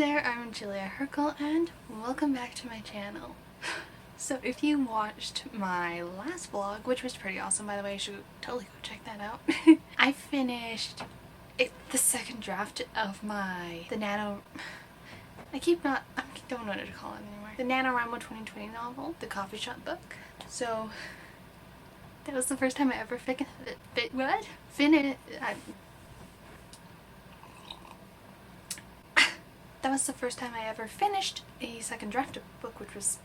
there, I'm Julia Herkel and welcome back to my channel. So if you watched my last vlog, which was pretty awesome by the way, you should totally go check that out. I finished the second draft of I don't know what to call it anymore. The NaNoWriMo 2020 novel, the coffee shop book. So that was the first time I ever That was the first time I ever finished a second draft of a book, which was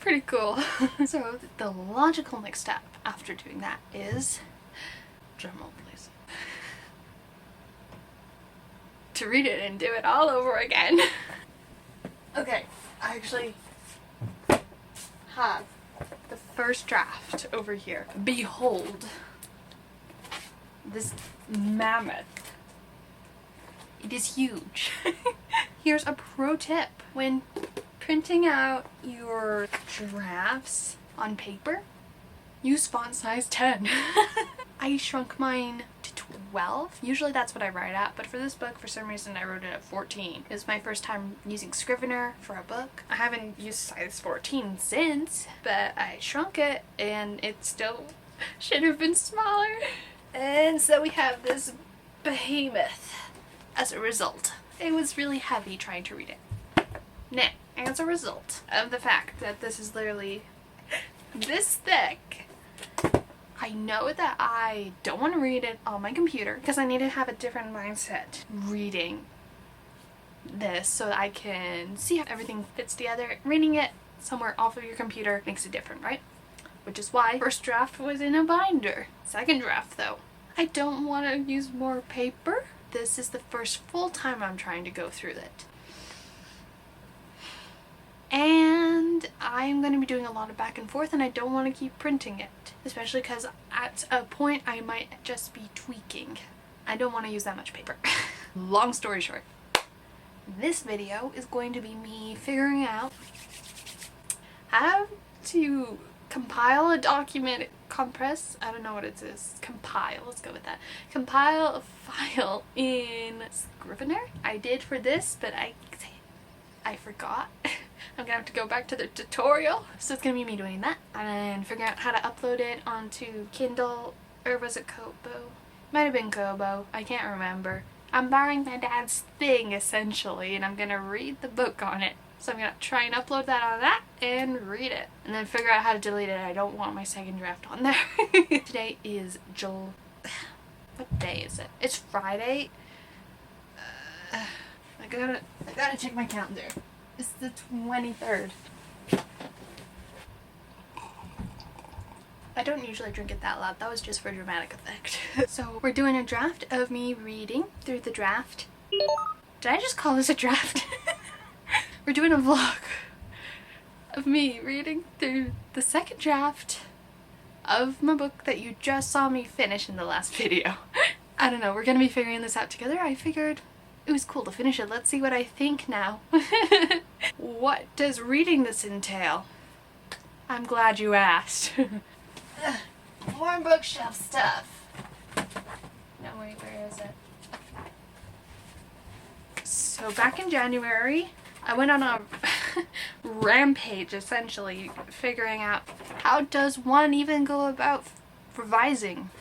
pretty cool. So the logical next step after doing that is, drumroll please, to read it and do it all over again. Okay, I actually have the first draft over here. Behold this mammoth. It is huge. Here's a pro tip. When printing out your drafts on paper, use font size 10. I shrunk mine to 12. Usually that's what I write at, but for this book, for some reason, I wrote it at 14. It was my first time using Scrivener for a book. I haven't used size 14 since, but I shrunk it and it still should have been smaller. And so we have this behemoth as a result. It was really heavy trying to read it. Now, as a result of the fact that this is literally this thick, I know that I don't want to read it on my computer because I need to have a different mindset reading this so that I can see how everything fits together. Reading it somewhere off of your computer makes it different, right? Which is why first draft was in a binder. Second draft though, I don't want to use more paper. This is the first full time I'm trying to go through it. And I'm going to be doing a lot of back and forth and I don't want to keep printing it. Especially because at a point I might just be tweaking. I don't want to use that much paper. Long story short, this video is going to be me figuring out how to compile a document, I don't know what it is. Compile, let's go with that. Compile a file in Scrivener. I did for this, but I forgot. I'm gonna have to go back to the tutorial. So it's gonna be me doing that and figuring out how to upload it onto Kindle, or was it Kobo? Might have been Kobo, I can't remember. I'm borrowing my dad's thing essentially and I'm gonna read the book on it. So I'm gonna try and upload that on that and read it. And then figure out how to delete it. I don't want my second draft on there. Today is what day is it? It's Friday. I gotta check my calendar. It's the 23rd. I don't usually drink it that loud. That was just for dramatic effect. So we're doing a draft of me reading through the draft. Did I just call this a draft? We're doing a vlog of me reading through the second draft of my book that you just saw me finish in the last video. I don't know, we're gonna be figuring this out together. I figured it was cool to finish it. Let's see what I think now. What does reading this entail? I'm glad you asked. More bookshelf stuff. No, wait, where is it? So back in January, I went on a rampage essentially, figuring out how does one even go about revising.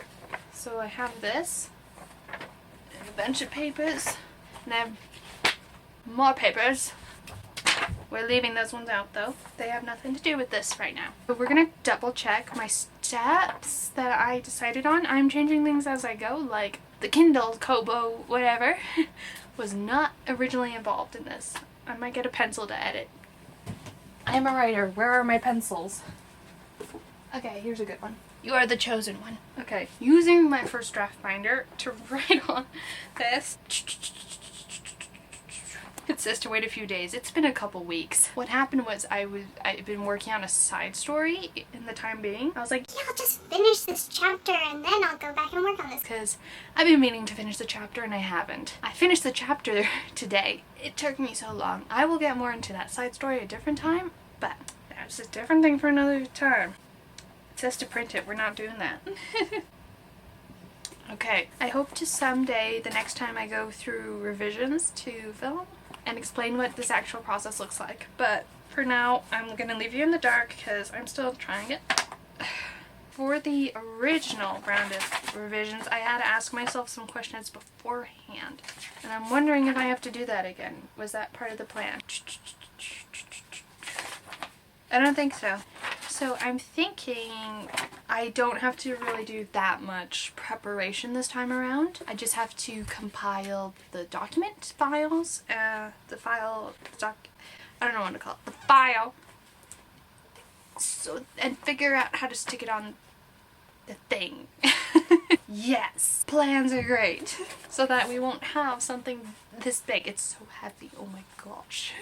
So I have this, and a bunch of papers, and I have more papers. We're leaving those ones out though. They have nothing to do with this right now. But we're gonna double check my steps that I decided on. I'm changing things as I go, like the Kindle, Kobo, whatever, was not originally involved in this. I might get a pencil to edit. I am a writer. Where are my pencils? Okay, here's a good one. You are the chosen one. Okay, using my first draft binder to write on this. It says to wait a few days. It's been a couple weeks. What happened was I've been working on a side story in the time being. I was like, yeah, I'll just finish this chapter and then I'll go back and work on this. Because I've been meaning to finish the chapter and I haven't. I finished the chapter today. It took me so long. I will get more into that side story a different time, but that's a different thing for another time. It says to print it. We're not doing that. Okay, I hope to someday, the next time I go through revisions to film, and explain what this actual process looks like. But for now, I'm gonna leave you in the dark because I'm still trying it. For the original round of revisions, I had to ask myself some questions beforehand. And I'm wondering if I have to do that again. Was that part of the plan? I don't think so. So I'm thinking I don't have to really do that much preparation this time around. I just have to compile the document files, I don't know what to call it, the file, so, and figure out how to stick it on the thing. Yes, plans are great. So that we won't have something this big. It's so heavy, oh my gosh.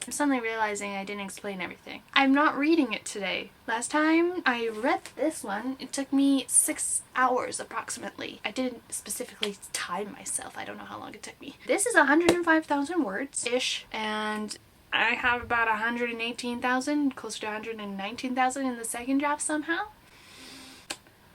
I'm suddenly realizing I didn't explain everything. I'm not reading it today. Last time I read this one, it took me 6 hours approximately. I didn't specifically time myself. I don't know how long it took me. This is 105,000 words-ish, and I have about 118,000, closer to 119,000 in the second draft somehow.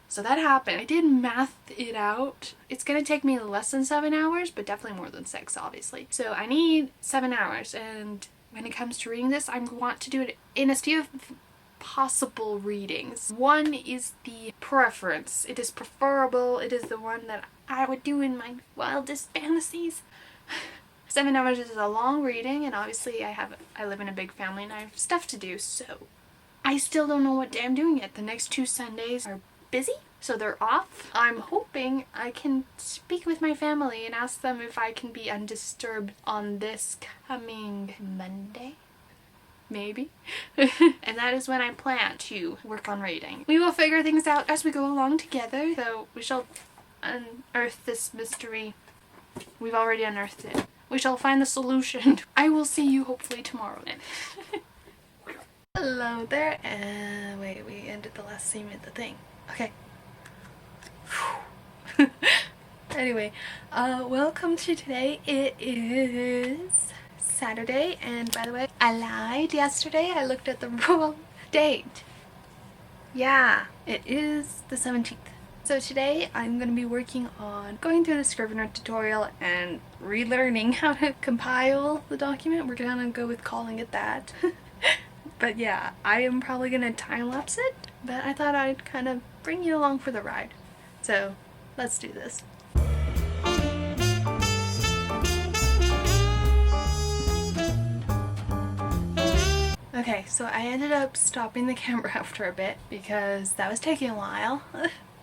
So that happened. I did math it out. It's gonna take me less than 7 hours, but definitely more than 6, obviously. So I need 7 hours, and when it comes to reading this, I want to do it in a few possible readings. One is the preference. It is preferable. It is the one that I would do in my wildest fantasies. 7 hours is a long reading, and obviously I live in a big family and I have stuff to do, so I still don't know what day I'm doing yet. The next 2 Sundays are busy, so they're off. I'm hoping I can speak with my family and ask them if I can be undisturbed on this coming Monday. Maybe. And that is when I plan to work on reading. We will figure things out as we go along together, so we shall unearth this mystery. We've already unearthed it. We shall find the solution. I will see you hopefully tomorrow then. Hello there. Wait, we ended the last scene with the thing. Okay. Anyway, welcome to today. It is Saturday, and by the way, I lied yesterday. I looked at the wrong date. Yeah, it is the 17th. So today I'm going to be working on going through the Scrivener tutorial and relearning how to compile the document. We're going to go with calling it that. But yeah, I am probably going to time-lapse it, but I thought I'd kind of bring you along for the ride. So let's do this. Okay, so I ended up stopping the camera after a bit because that was taking a while.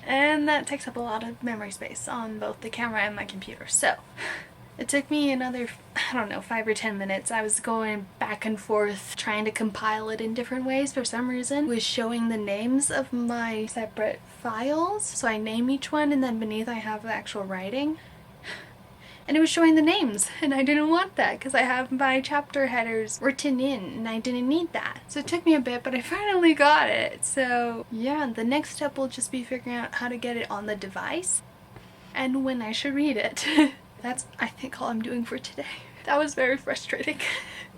And that takes up a lot of memory space on both the camera and my computer. So it took me another, I don't know, 5 or 10 minutes. I was going back and forth trying to compile it in different ways. For some reason, it was showing the names of my separate files. So I name each one, and then beneath I have the actual writing. And it was showing the names, and I didn't want that because I have my chapter headers written in, and I didn't need that. So it took me a bit, but I finally got it. So yeah, the next step will just be figuring out how to get it on the device and when I should read it. That's, I think, all I'm doing for today. That was very frustrating.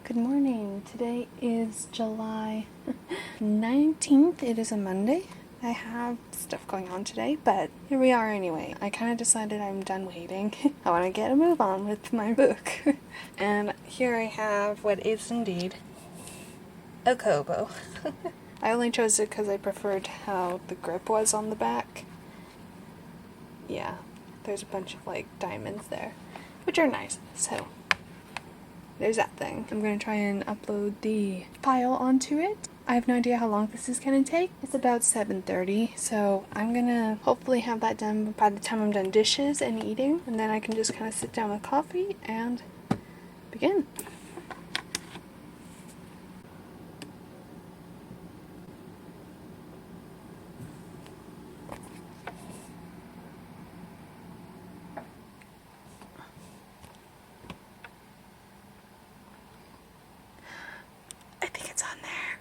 Good morning. Today is July 19th. It is a Monday. I have stuff going on today, but here we are anyway. I kind of decided I'm done waiting. I want to get a move on with my book. And here I have what is indeed a Kobo. I only chose it because I preferred how the grip was on the back. Yeah, there's a bunch of like diamonds there, which are nice. So there's that thing. I'm going to try and upload the file onto it. I have no idea how long this is going to take. It's about 7:30, so I'm going to hopefully have that done by the time I'm done dishes and eating, and then I can just kind of sit down with coffee and begin. I think it's on there.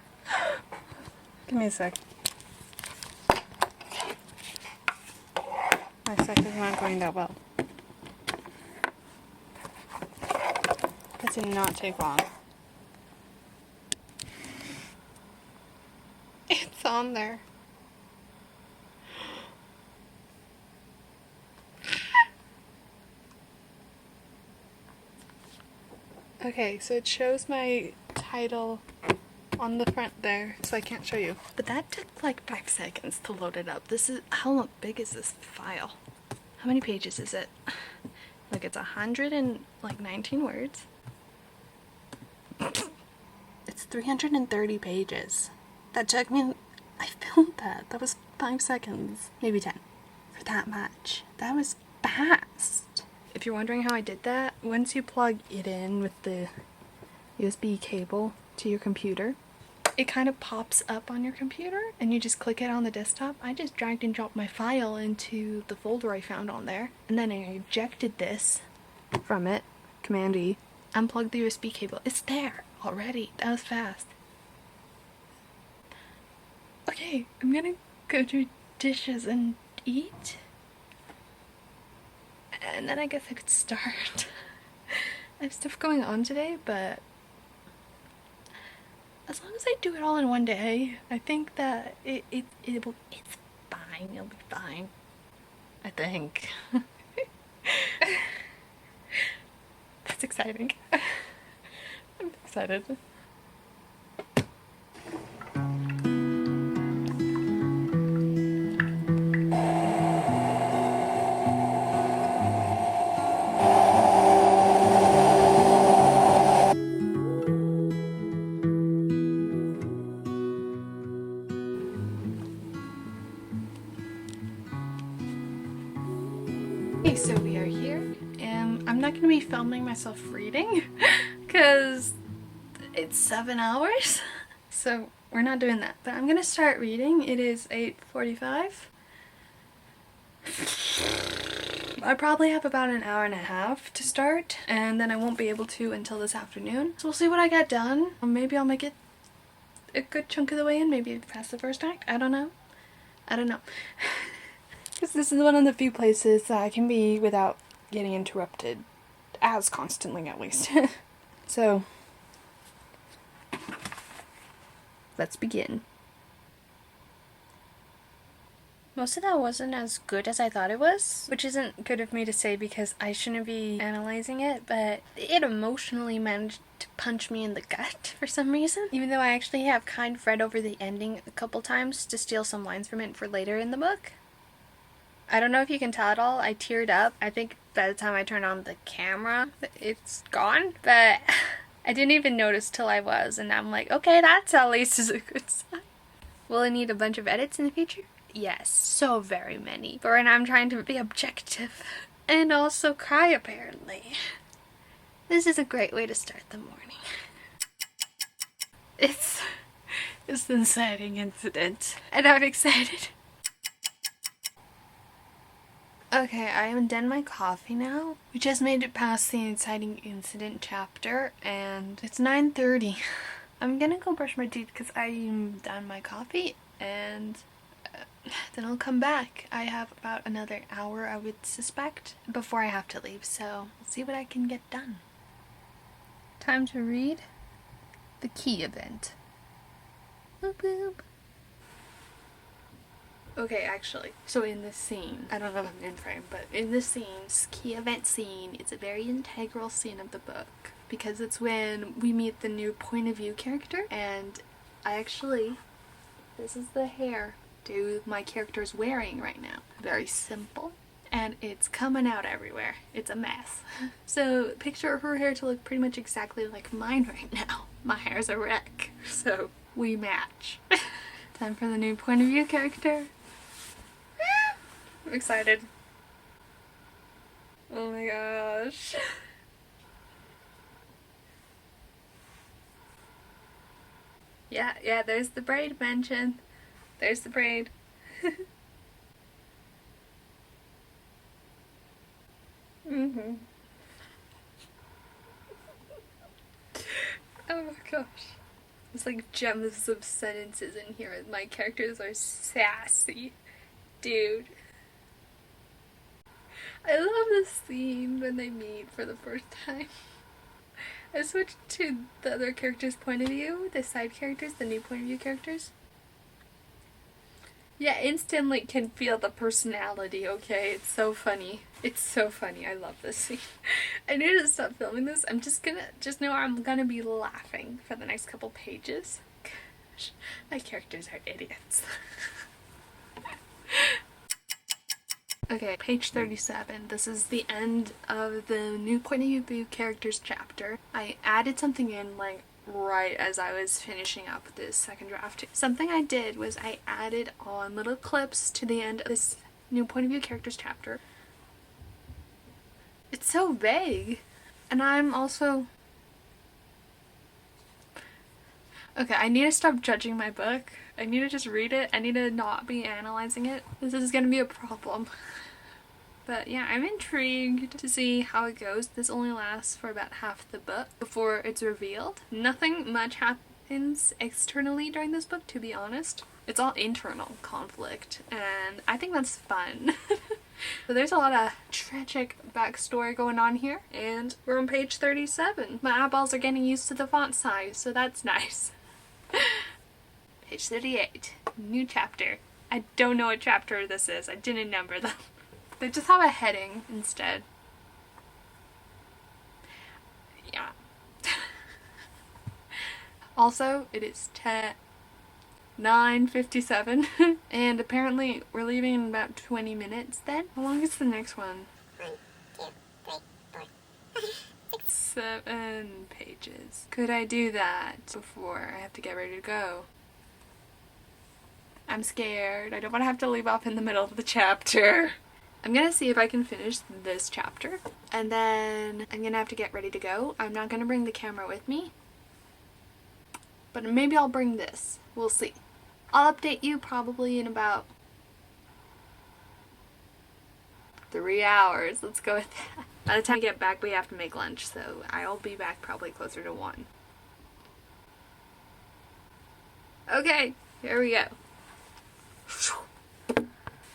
Give me a sec. My sec is not going that well. That did not take long. It's on there. Okay, so it shows my title on the front there, so I can't show you. But that took like 5 seconds to load it up. This is, how big is this file? How many pages is it? Like it's 119 words. It's 330 pages. That took me, I filmed that. That was 5 seconds, maybe 10. For that much. That was fast. If you're wondering how I did that, once you plug it in with the USB cable to your computer, it kind of pops up on your computer and you just click it on the desktop. I just dragged and dropped my file into the folder I found on there, and then I ejected this from it, Command E, unplugged the USB cable. It's there already. That was fast. Okay, I'm gonna go do dishes and eat, and then I guess I could start. I have stuff going on today, but as long as I do it all in one day, I think that it's fine. It'll be fine. I think. That's exciting. I'm excited. Okay, so we are here, and I'm not going to be filming myself reading because it's 7 hours, so we're not doing that. But I'm going to start reading. It is 8:45. I probably have about an hour and a half to start, and then I won't be able to until this afternoon. So we'll see what I get done. Maybe I'll make it a good chunk of the way in, maybe past the first act. I don't know. Because this is one of the few places that I can be without getting interrupted as constantly, at least. So, let's begin. Most of that wasn't as good as I thought it was, which isn't good of me to say because I shouldn't be analyzing it, but it emotionally managed to punch me in the gut for some reason, even though I actually have kind of read over the ending a couple times to steal some lines from it for later in the book. I don't know if you can tell at all, I teared up. I think by the time I turned on the camera, it's gone, but I didn't even notice till I was, and I'm like, okay, that's at least is a good sign. Will I need a bunch of edits in the future? Yes, so very many. But right now I'm trying to be objective and also cry, apparently. This is a great way to start the morning. It's an inciting incident, and I'm excited. Okay, I am done my coffee now. We just made it past the inciting incident chapter, and it's 9:30. I'm gonna go brush my teeth because I'm done my coffee, and then I'll come back. I have about another hour, I would suspect, before I have to leave, so we'll see what I can get done. Time to read the key event. Boop boop. Okay, actually, so in this scene, I don't know if I'm in frame, but in this scene, this key event scene, it's a very integral scene of the book because it's when we meet the new point of view character, and this is the hairdo my character's wearing right now. Very simple, and it's coming out everywhere. It's a mess. So picture her hair to look pretty much exactly like mine right now. My hair's a wreck, so we match. Time for the new point of view character. I'm excited. Oh my gosh. Yeah, there's the braid mention. There's the braid. Oh my gosh. There's like gems of sentences in here. My characters are sassy. Dude. I love this scene when they meet for the first time. I switched to the other character's point of view, the side characters, the new point of view characters. Yeah, instantly can feel the personality, okay? It's so funny. It's so funny. I love this scene. I need to stop filming this. Just know I'm gonna be laughing for the next couple pages. Gosh, my characters are idiots. Okay, page 37. This is the end of the new point of view characters chapter. I added something in like right as I was finishing up this second draft. Something I did was I added on little clips to the end of this new point of view characters chapter. It's so vague. And I'm also... Okay, I need to stop judging my book. I need to just read it. I need to not be analyzing it. This is gonna be a problem. But yeah, I'm intrigued to see how it goes. This only lasts for about half the book before it's revealed. Nothing much happens externally during this book, to be honest. It's all internal conflict, and I think that's fun. So there's a lot of tragic backstory going on here, and we're on page 37. My eyeballs are getting used to the font size, so that's nice. Page 38, new chapter. I don't know what chapter this is. I didn't number them. They just have a heading instead. Yeah. Also, it is 9:57 and apparently we're leaving in about 20 minutes then. How long is the next one? 1, 2, 3, 4. 7 pages. Could I do that before I have to get ready to go? I'm scared. I don't want to have to leave off in the middle of the chapter. I'm gonna see if I can finish this chapter, and then I'm gonna have to get ready to go. I'm not gonna bring the camera with me, but maybe I'll bring this. We'll see. I'll update you probably in about 3 hours. Let's go with that. By the time I get back, we have to make lunch, so I'll be back probably closer to 1. Okay, here we go.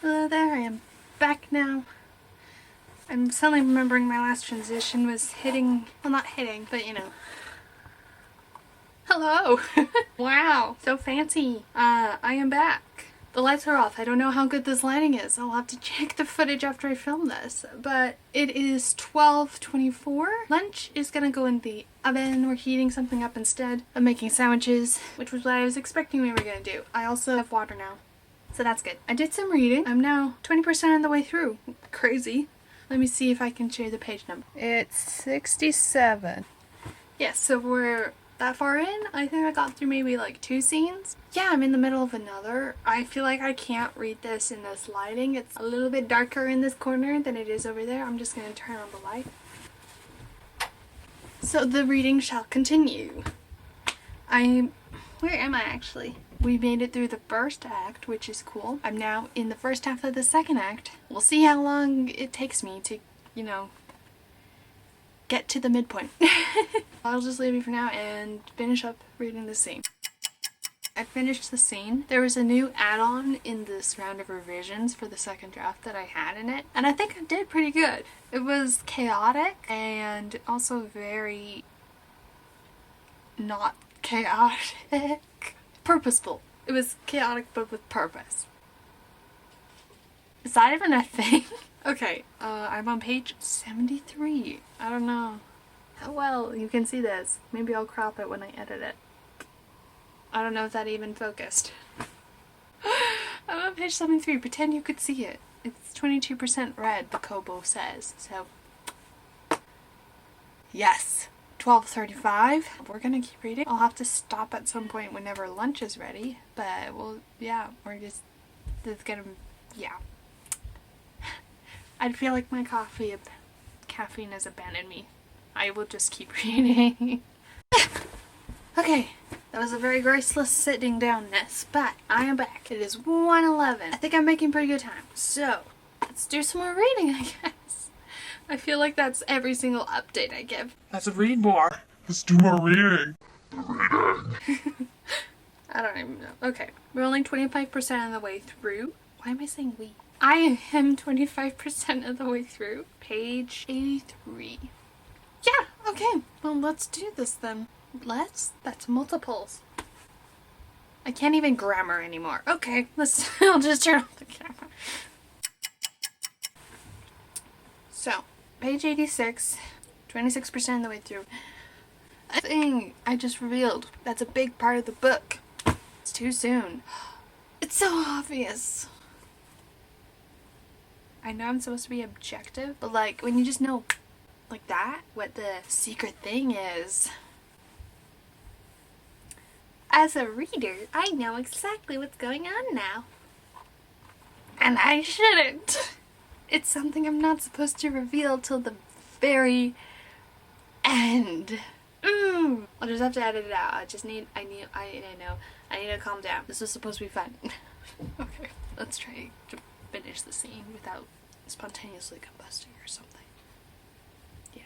There I am. Back now. I'm suddenly remembering my last transition was hitting, well, not hitting, but you know. Hello! Wow, so fancy. I am back. The lights are off. I don't know how good this lighting is. I'll have to check the footage after I film this. But it is 12:24. Lunch is gonna go in the oven. We're heating something up instead of making sandwiches, which was what I was expecting we were gonna do. I also have water now, so that's good. I did some reading. I'm now 20% of the way through. Crazy. Let me see if I can share the page number. It's 67. Yes, so we're that far in. I think I got through maybe like 2 scenes. Yeah, I'm in the middle of another. I feel like I can't read this in this lighting. It's a little bit darker in this corner than it is over there. I'm just gonna turn on the light. So the reading shall continue. Where am I actually? We made it through the first act, which is cool. I'm now in the first half of the second act. We'll see how long it takes me to, you know, get to the midpoint. I'll just leave you for now and finish up reading the scene. I finished the scene. There was a new add-on in this round of revisions for the second draft that I had in it, and I think I did pretty good. It was chaotic and also very not chaotic. Purposeful. It was chaotic but with purpose. Is that even a thing? Okay, I'm on page 73. I don't know how well you can see this. Maybe I'll crop it when I edit it. I don't know if that even focused. I'm on page 73. Pretend you could see it. It's 22% red, the Kobo says. So, yes. 12:35. We're gonna keep reading. I'll have to stop at some point whenever lunch is ready. But, well, yeah, it's yeah. I feel like my caffeine has abandoned me. I will just keep reading. Okay, that was a very graceless sitting downness, but I am back. It is 1:11. I think I'm making pretty good time. So, let's do some more reading, I guess. I feel like that's every single update I give. Let's read more. Let's do more reading. I don't even know. Okay, we're only 25% of the way through. Why am I saying we? I am 25% of the way through. Page 83. Yeah, okay. Well, let's do this then. That's multiples. I can't even grammar anymore. Okay, I'll just turn off the camera. So, page 86, 26% of the way through. A thing I just revealed that's a big part of the book. It's too soon. It's so obvious. I know I'm supposed to be objective, but like when you just know like that, what the secret thing is. As a reader, I know exactly what's going on now. And I shouldn't. It's something I'm not supposed to reveal till the very end. I'll just have to edit it out. I know. I need to calm down. This was supposed to be fun. Okay, let's try to finish the scene without spontaneously combusting or something. Yeah.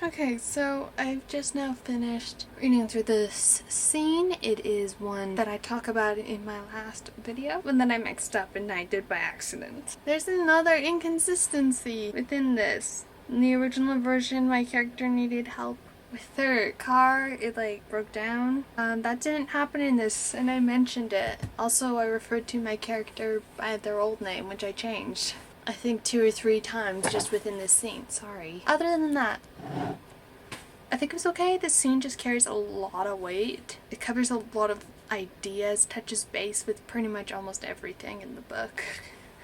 Okay, so I've just now finished reading through this scene. It is one that I talk about in my last video, but then I mixed up and I did by accident. There's another inconsistency within this. In the original version, my character needed help with their car. It like broke down. That didn't happen in this, and I mentioned it. Also, I referred to my character by their old name, which I changed. I think 2 or 3 times just within this scene. Sorry. Other than that, I think it was okay. This scene just carries a lot of weight. It covers a lot of ideas, touches base with pretty much almost everything in the book.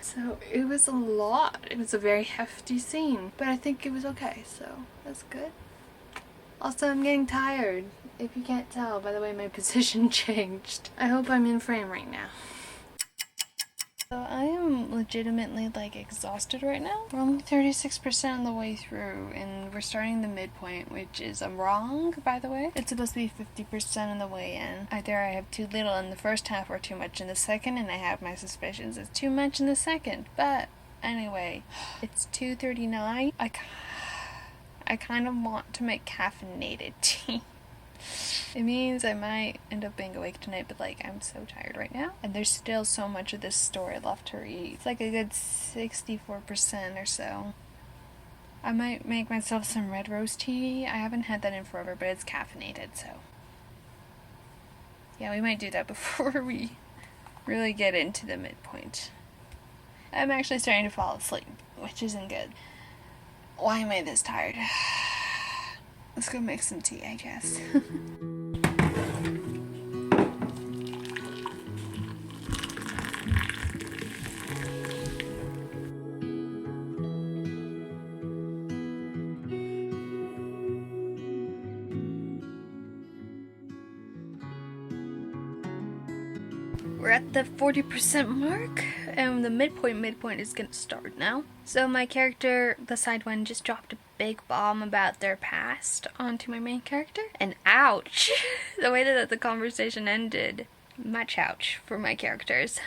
So it was a lot. It was a very hefty scene, but I think it was okay, so that's good. Also, I'm getting tired, if you can't tell by the way my position changed. I hope I'm in frame right now. So I am legitimately like exhausted right now. We're only 36% of the way through and we're starting the midpoint, which is wrong, by the way. It's supposed to be 50% of the way in. Either I have too little in the first half or too much in the second, and I have my suspicions it's too much in the second. But anyway, it's 2:39. I kind of want to make caffeinated tea. It means I might end up being awake tonight, but like I'm so tired right now. And there's still so much of this story left to read. It's like a good 64% or so. I might make myself some red roast tea. I haven't had that in forever, but it's caffeinated, so. Yeah, we might do that before we really get into the midpoint. I'm actually starting to fall asleep, which isn't good. Why am I this tired? Let's go make some tea, I guess. We're at the 40% mark, and the midpoint is gonna start now. So my character, the side one, just dropped a big bomb about their past onto my main character, and ouch! The way that the conversation ended, much ouch for my characters.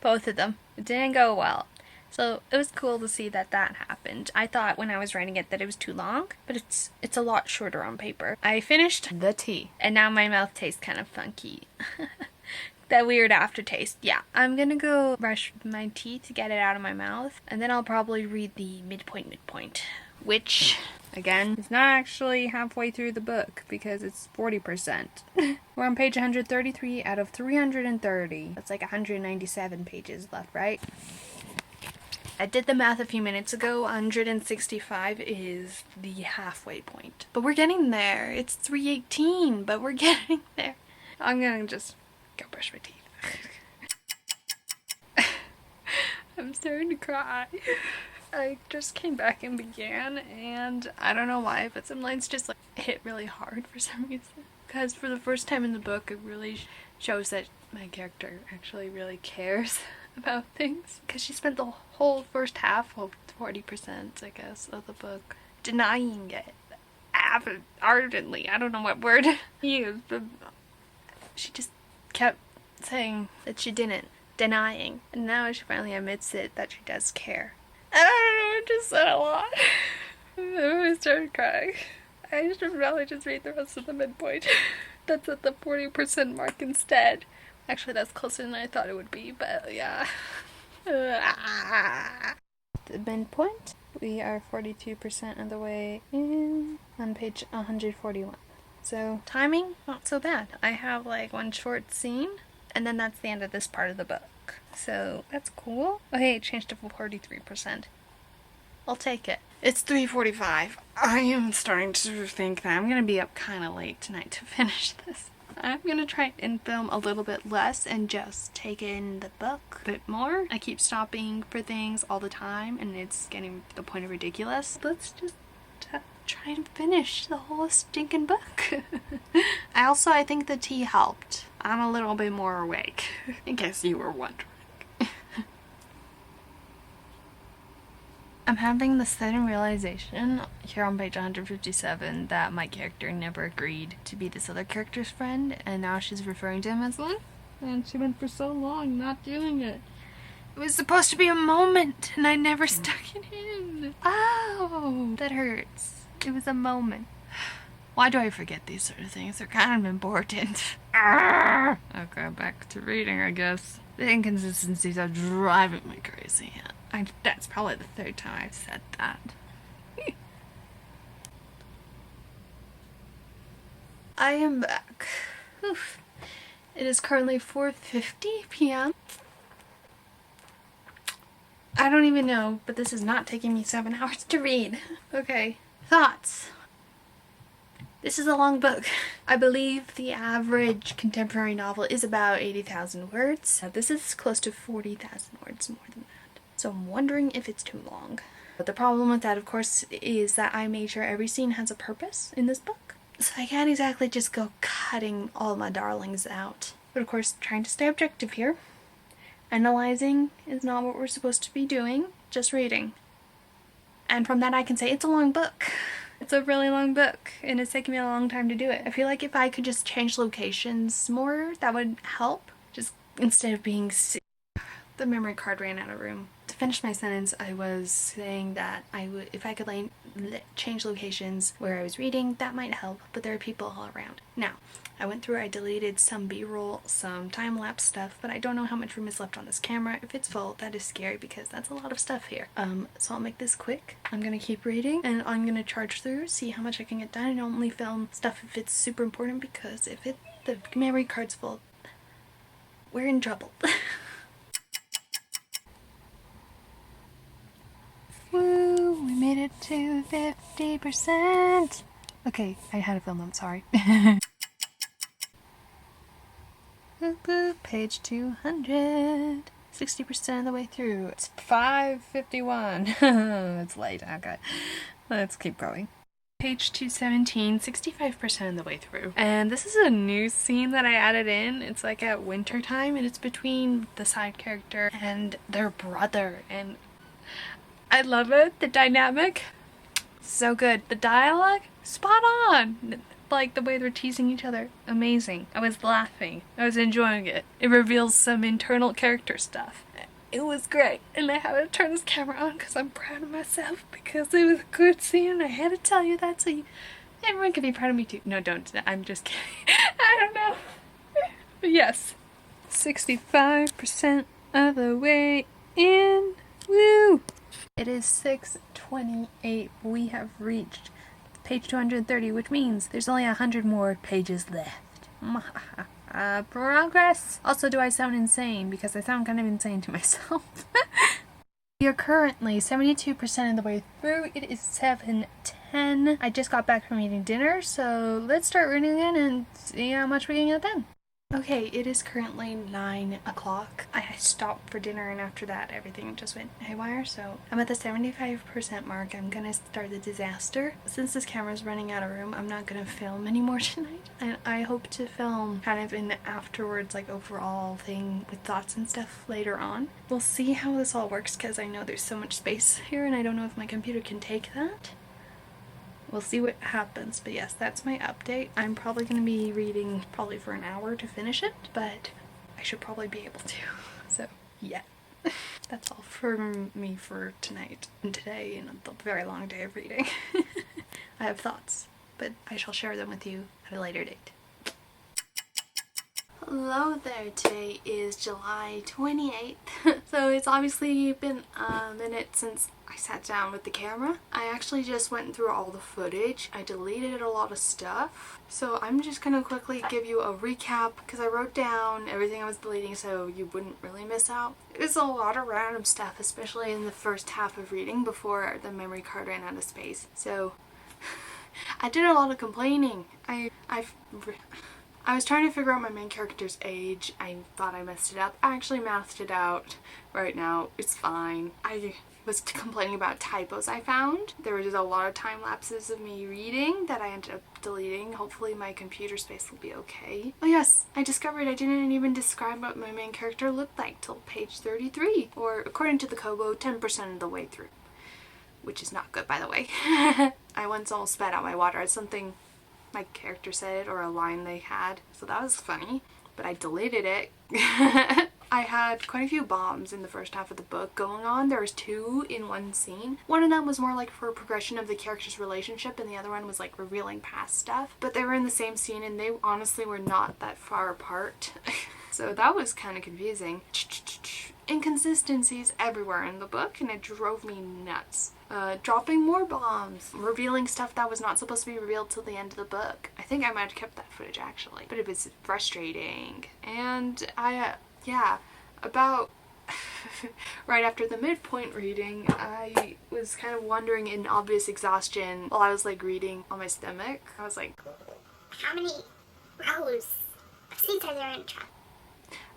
Both of them. It didn't go well. So it was cool to see that happened. I thought when I was writing it that it was too long, but it's a lot shorter on paper. I finished the tea, and now my mouth tastes kind of funky. That weird aftertaste. Yeah, I'm gonna go brush my teeth to get it out of my mouth, and then I'll probably read the midpoint, which, again, is not actually halfway through the book, because it's 40%. We're on page 133 out of 330. That's like 197 pages left, right? I did the math a few minutes ago. 165 is the halfway point. But we're getting there. It's 318, but we're getting there. I'm gonna just go brush my teeth. I'm starting to cry. I just came back and began, and I don't know why, but some lines just like hit really hard for some reason. Because for the first time in the book, it really shows that my character actually really cares about things. Because she spent the whole first half, well, 40% I guess, of the book denying it. Ardently. I don't know what word to use, but she just kept saying that she didn't, denying, and now she finally admits it, that she does care. And I don't know, I just said a lot. And then I started crying. I should probably just read the rest of the midpoint. That's at the 40% mark instead. Actually, that's closer than I thought it would be, but yeah. The midpoint, we are 42% of the way in on page 141. So, timing, not so bad. I have like one short scene, and then that's the end of this part of the book. So, that's cool. Oh, hey, it changed to 43%. I'll take it. It's 3:45. I am starting to think that I'm going to be up kind of late tonight to finish this. I'm going to try and film a little bit less and just take in the book a bit more. I keep stopping for things all the time and it's getting to the point of ridiculous. Let's just try and finish the whole stinking book. I think the tea helped. I'm a little bit more awake, in case you were wondering. I'm having the sudden realization here on page 157 that my character never agreed to be this other character's friend, and now she's referring to him as one. And she went for so long not doing it. It was supposed to be a moment, and I never stuck it in. Oh, that hurts. It was a moment. Why do I forget these sort of things? They're kind of important. Okay, back to reading, I guess. The inconsistencies are driving me crazy. That's probably the third time I've said that. I am back. Oof. It is currently 4:50 p.m. I don't even know, but this is not taking me 7 hours to read. Okay, thoughts. This is a long book. I believe the average contemporary novel is about 80,000 words. This is close to 40,000 words more than that. So I'm wondering if it's too long. But the problem with that, of course, is that I made sure every scene has a purpose in this book. So I can't exactly just go cutting all my darlings out. But of course, trying to stay objective here. Analyzing is not what we're supposed to be doing, just reading. And from that I can say it's a long book. It's a really long book, and it's taken me a long time to do it. I feel like if I could just change locations more, that would help. Just instead of being sick. The memory card ran out of room. To finish my sentence, I was saying that if I could change locations where I was reading, that might help, but there are people all around. Now, I deleted some B-roll, some time-lapse stuff, but I don't know how much room is left on this camera. If it's full, that is scary because that's a lot of stuff here. So I'll make this quick. I'm gonna keep reading, and I'm gonna charge through, see how much I can get done, and only film stuff if it's super important, because if the memory card's full, we're in trouble. Woo! We made it to 50%! Okay, I had to film, I'm sorry. Page 200. 60% of the way through. It's 5:51. It's late, okay. Let's keep going. Page 217, 65% of the way through. And this is a new scene that I added in. It's like at winter time, and it's between the side character and their brother, and I love it. The dynamic, so good. The dialogue, spot on. Like the way they're teasing each other, amazing. I was laughing. I was enjoying it. It reveals some internal character stuff. It was great. And I had to turn this camera on because I'm proud of myself, because it was a good scene. I had to tell you that so everyone can be proud of me too. No, don't. I'm just kidding. I don't know. But yes, 65% of the way in. Woo! It is 6:28. We have reached page 230, which means there's only 100 more pages left. Progress. Also, do I sound insane? Because I sound kind of insane to myself. We are currently 72% of the way through. It is 7:10. I just got back from eating dinner, so let's start reading again and see how much we can get done. Okay, it is currently 9 o'clock. I stopped for dinner, and after that everything just went haywire, so I'm at the 75% mark. I'm gonna start the disaster. Since this camera's running out of room, I'm not gonna film anymore tonight, and I hope to film kind of an afterwards, like overall thing with thoughts and stuff later on. We'll see how this all works, because I know there's so much space here and I don't know if my computer can take that. We'll see what happens, but yes, that's my update. I'm probably going to be reading probably for an hour to finish it, but I should probably be able to. So, yeah. That's all for me for tonight and today and a very long day of reading. I have thoughts, but I shall share them with you at a later date. Hello there, today is July 28th, so it's obviously been a minute since I sat down with the camera. I actually just went through all the footage. I deleted a lot of stuff, so I'm just gonna quickly give you a recap because I wrote down everything I was deleting so you wouldn't really miss out. It was a lot of random stuff, especially in the first half of reading before the memory card ran out of space. So I did a lot of complaining. I was trying to figure out my main character's age. I thought I messed it up. I actually mathed it out right now. It's fine. I was complaining about typos I found. There was just a lot of time lapses of me reading that I ended up deleting. Hopefully my computer space will be okay. Oh yes, I discovered I didn't even describe what my main character looked like till page 33, or according to the Kobo, 10% of the way through. Which is not good, by the way. I once almost spat out my water. It's something my character said, or a line they had, so that was funny, but I deleted it. I had quite a few bombs in the first half of the book going on. There was 2 in one scene. One of them was more like for a progression of the character's relationship, and the other one was like revealing past stuff, but they were in the same scene and they honestly were not that far apart. So that was kind of confusing. Inconsistencies everywhere in the book, and it drove me nuts. Dropping more bombs, revealing stuff that was not supposed to be revealed till the end of the book. I think I might have kept that footage actually, but it was frustrating. And about right after the midpoint reading, I was kind of wondering in obvious exhaustion while I was like reading on my stomach. I was like, How many rows of seats are there in a truck?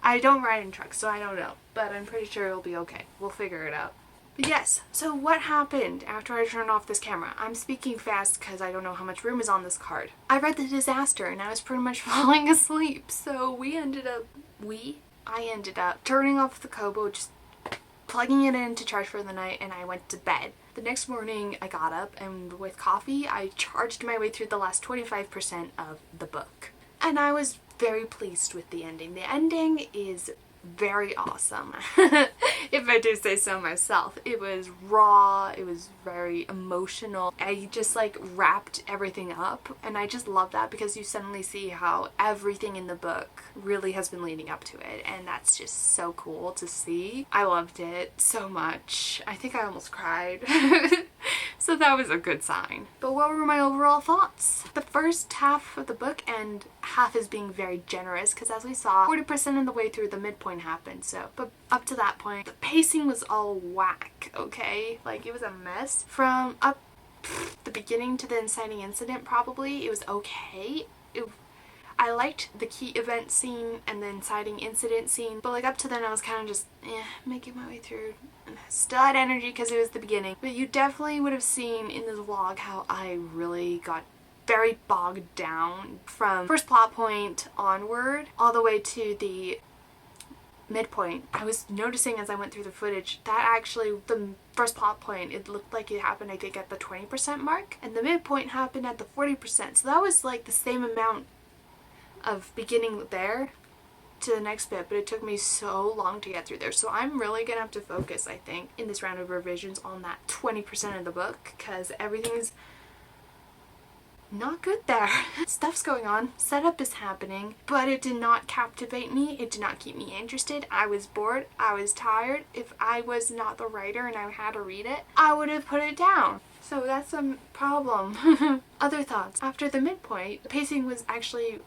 I don't ride in trucks, so I don't know, but I'm pretty sure it'll be okay. We'll figure it out. But yes, so what happened after I turned off this camera? I'm speaking fast because I don't know how much room is on this card. I read The Disaster and I was pretty much falling asleep, so I ended up turning off the Kobo, just plugging it in to charge for the night, and I went to bed. The next morning I got up and with coffee I charged my way through the last 25% of the book. And I was very pleased with the ending. The ending is very awesome. If I do say so myself. It was raw, it was very emotional. I just like wrapped everything up, and I just love that because you suddenly see how everything in the book really has been leading up to it, and that's just so cool to see. I loved it so much. I think I almost cried. So that was a good sign. But what were my overall thoughts? The first half of the book, and half is being very generous because as we saw, 40% of the way through the midpoint happened, so, but up to that point, the pacing was all whack, okay? Like, it was a mess. From the beginning to the inciting incident, probably, it was okay. I liked the key event scene and the inciting incident scene, but like up to then I was kind of just making my way through, and I still had energy because it was the beginning. But you definitely would have seen in this vlog how I really got very bogged down from first plot point onward all the way to the midpoint. I was noticing as I went through the footage that actually the first plot point, it looked like it happened I think at the 20% mark, and the midpoint happened at the 40%, so that was like the same amount of beginning there to the next bit, but it took me so long to get through there. So I'm really gonna have to focus, I think, in this round of revisions on that 20% of the book, because everything's not good there. Stuff's going on, setup is happening, but it did not captivate me, it did not keep me interested. I was bored, I was tired. If I was not the writer and I had to read it, I would have put it down. So that's a problem. Other thoughts. After the midpoint, the pacing was actually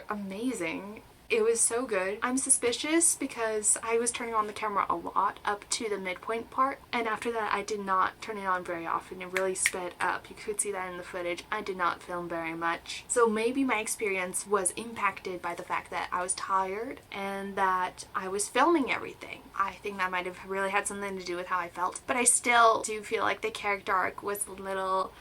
amazing. It was so good. I'm suspicious because I was turning on the camera a lot up to the midpoint part, and after that I did not turn it on very often. It really sped up. You could see that in the footage. I did not film very much. So maybe my experience was impacted by the fact that I was tired and that I was filming everything. I think that might have really had something to do with how I felt, but I still do feel like the character arc was a little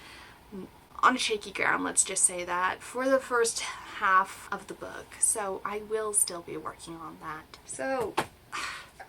on shaky ground, let's just say that, for the first half of the book. So I will still be working on that. So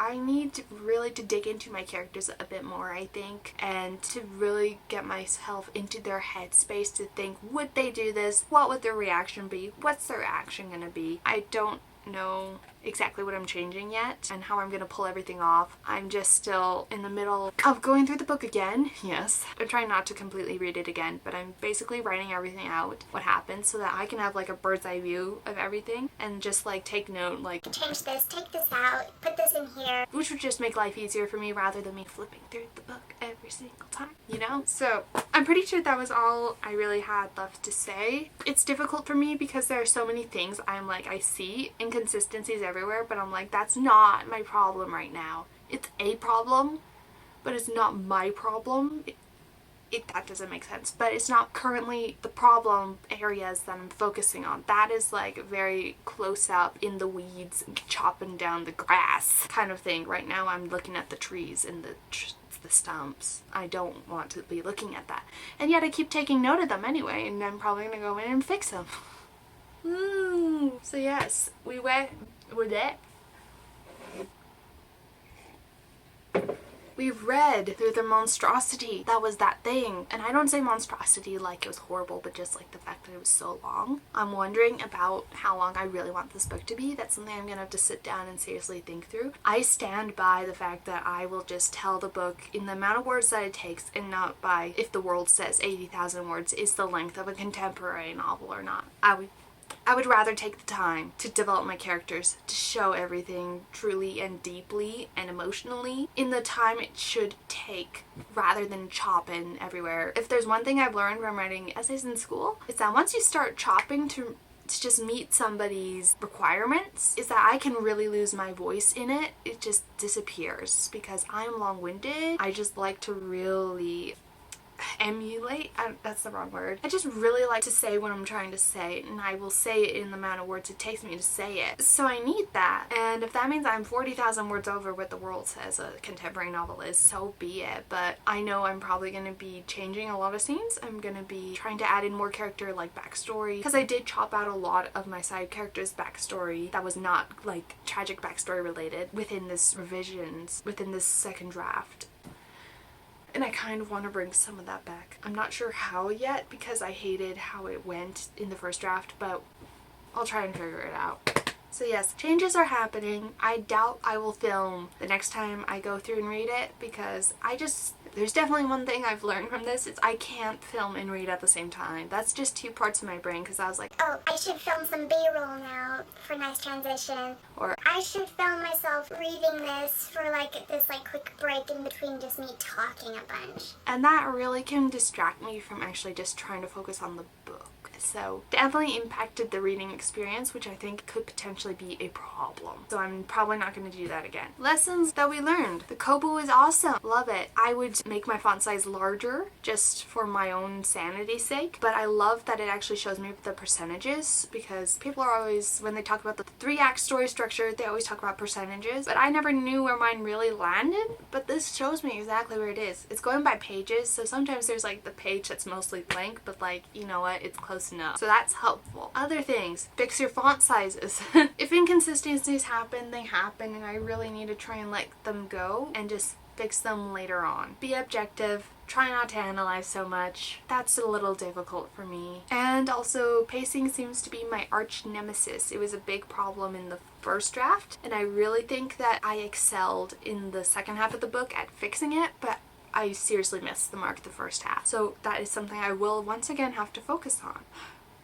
I need to really dig into my characters a bit more, I think, and to really get myself into their headspace to think, would they do this? What would their reaction be? What's their action gonna be? I don't know exactly what I'm changing yet and how I'm gonna pull everything off. I'm just still in the middle of going through the book again. Yes, I'm trying not to completely read it again, but I'm basically writing everything out, what happened, so that I can have like a bird's eye view of everything and just like take note, like Change this, take this out, put this in here. which would just make life easier for me rather than me flipping through the book every single time, you know? So I'm pretty sure that was all I really had left to say. It's difficult for me because there are so many things I'm like, I see inconsistencies everywhere, but I'm like, that's not my problem right now. It's a problem, but it's not my problem. That doesn't make sense, but it's not currently the problem areas that I'm focusing on. That is like very close up in the weeds, chopping down the grass kind of thing. Right now I'm looking at the trees and the stumps. I don't want to be looking at that, and yet I keep taking note of them anyway, and I'm probably gonna go in and fix them. Woo! So yes, we've read through the monstrosity. That was that thing. And I don't say monstrosity like it was horrible, but just like the fact that it was so long. I'm wondering about how long I really want this book to be. That's something I'm gonna have to sit down and seriously think through. I stand by the fact that I will just tell the book in the amount of words that it takes, and not by if the world says 80,000 words is the length of a contemporary novel or not. I would rather take the time to develop my characters, to show everything truly and deeply and emotionally in the time it should take, rather than chopping everywhere. If there's one thing I've learned from writing essays in school, it's that once you start chopping to just meet somebody's requirements, is that I can really lose my voice in it. It just disappears because I'm long-winded. I just like to really emulate, that's the wrong word. I just really like to say what I'm trying to say, and I will say it in the amount of words it takes me to say it. So I need that, and if that means I'm 40,000 words over what the world says a contemporary novel is, so be it. But I know I'm probably going to be changing a lot of scenes. I'm going to be trying to add in more character like backstory, because I did chop out a lot of my side characters' backstory that was not like tragic backstory related within this revisions, within this second draft. And I kind of want to bring some of that back. I'm not sure how yet because I hated how it went in the first draft, but I'll try and figure it out. So yes, changes are happening. I doubt I will film the next time I go through and read it because there's definitely one thing I've learned from this. It's I can't film and read at the same time. That's just two parts of my brain because I was like, Oh, I should film some B-roll now for nice transition. or I should film myself reading this for like this like quick break in between just me talking a bunch. and that really can distract me from actually just trying to focus on the book. So definitely impacted the reading experience, which I think could potentially be a problem. So I'm probably not going to do that again. Lessons that we learned. The Kobo is awesome. Love it. I would make my font size larger just for my own sanity's sake, but I love that it actually shows me the percentages, because people are always, when they talk about the 3-act story structure, they always talk about percentages, but I never knew where mine really landed. But this shows me exactly where it is. It's going by pages, so sometimes there's like the page that's mostly blank, but like, you know what, it's close enough. So that's helpful. Other things, fix your font sizes. If inconsistencies happen, they happen, and I really need to try and let them go and just fix them later on. Be objective. Try not to analyze so much. That's a little difficult for me. And also, pacing seems to be my arch nemesis. It was a big problem in the first draft, and I really think that I excelled in the second half of the book at fixing it, but I seriously missed the mark the first half. So that is something I will once again have to focus on.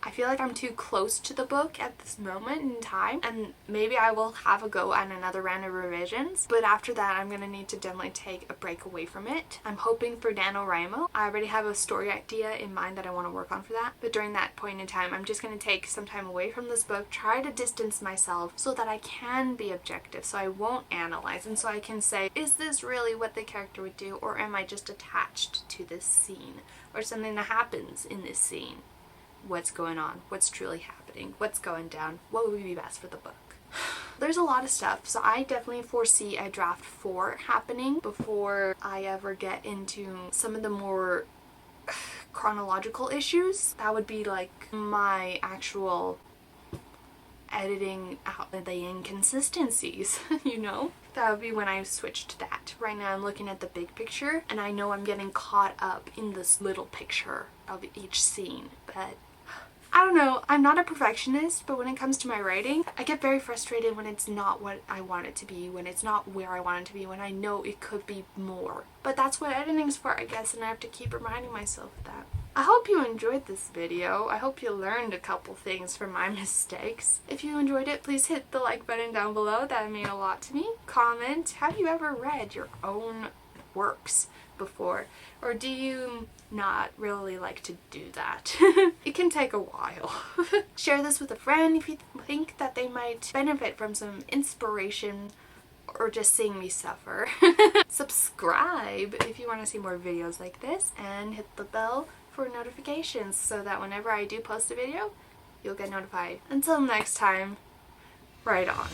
I feel like I'm too close to the book at this moment in time, and maybe I will have a go at another round of revisions, but after that I'm going to need to definitely take a break away from it. I'm hoping for NaNoWriMo. I already have a story idea in mind that I want to work on for that, but during that point in time I'm just going to take some time away from this book, try to distance myself so that I can be objective, so I won't analyze, and so I can say, is this really what the character would do, or am I just attached to this scene or something that happens in this scene? What's going on, what's truly happening, what's going down, what would be best for the book. There's a lot of stuff, so I definitely foresee a draft 4 happening before I ever get into some of the more chronological issues. That would be like my actual editing out the inconsistencies, you know? That would be when I switch to that. Right now I'm looking at the big picture, and I know I'm getting caught up in this little picture of each scene, but I don't know, I'm not a perfectionist, but when it comes to my writing, I get very frustrated when it's not what I want it to be, when it's not where I want it to be, when I know it could be more. But that's what editing's for, I guess, and I have to keep reminding myself of that. I hope you enjoyed this video. I hope you learned a couple things from my mistakes. If you enjoyed it, please hit the like button down below. That means a lot to me. Comment, have you ever read your own works before? Or do you not really like to do that? It can take a while. Share this with a friend if you think that they might benefit from some inspiration or just seeing me suffer. Subscribe if you want to see more videos like this, and hit the bell for notifications so that whenever I do post a video, you'll get notified. Until next time, write on.